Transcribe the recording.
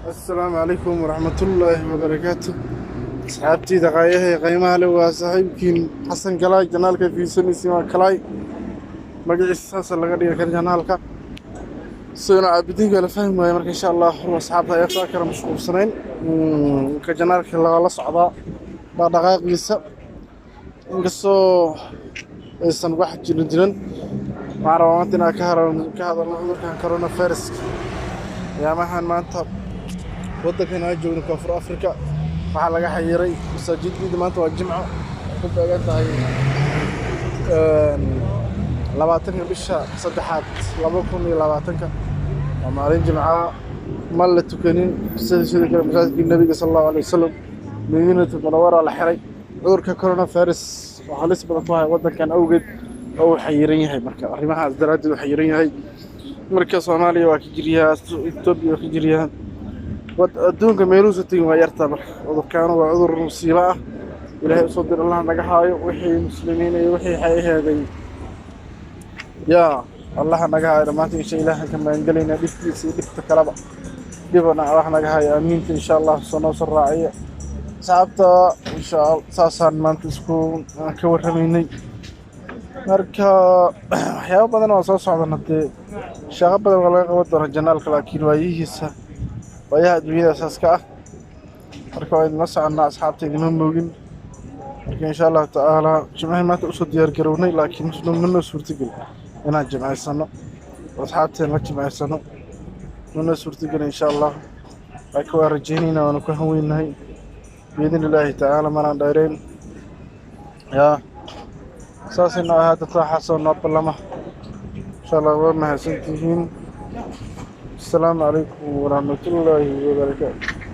السلام عليكم ورحمة الله وبركاته. أصحابتي دقايقها قيمها لو صاحبكين حسن كلاي جنالك في سن سما كلاي مجلس الساس اللي قد يكون جنالك سوينا عابدين قال فهم ما يمرك إن شاء الله هو أصحابها يفكر مشغول سنين كجنالك اللي غلص عضاء بعد دقائق لسه نقصوا إنسان واحد جلدنا مع رواتنا كهذا الله كان كورونا فيروس يا مهان ما أنت waddankan ay joogno koonfur Afrika waxa laga xayiray masaajidda maanta waa jimco ku beegan tahay 20 bisha 3aad 2020 waa maalin jimco ma la tukanin sida kale masaajidka nabiga sallallahu alayhi wasallam Madiinada Munawwara la xiray cudurka coronavirus waxa halis badan ku hay waddankan awgeed oo xayiran yahay marka arrimahaas daraaddeed uu xayiran yahay marka Soomaaliya waa ka jiriyaa Itoobiya waa ka jiriyaa adduunka meeluhu tagin waa yartaa marka cudurkaan waa cudur musiibo ah ilaahay soo dir Allah naga haayo wixii muslimiin iyo wixii xayahaaday yaa Allah naga haayo maanta insha Allah ka maangalayna dhibkiisa dhibta kalaba dibana Allah naga haayo amiin insha Allah soo raaciya saabta insha Allah saasan maanta isku ka warramaynay marka waxyaabo badan oo soo socda shaqo badan oo laga qaban doono janaalka laakiin waayihiisa ويا أدوية أساس كأ أركوا إذا مسعنا أصحابتي من موجين لكن إن شاء الله تعالى جمعي ما تقصد ديار كروني لكن منه سورتقل أنا جمعي السنة وأصحابتي ما جمعي السنة منه سورتقل إن شاء الله أكوا رجينينا ونكوهوين هاي بإذن الله تعالى ما ندارين يا أساسنا هذا تحصل نبلما إن شاء الله وما هسنتين السلام عليكم ورحمة الله وبركاته.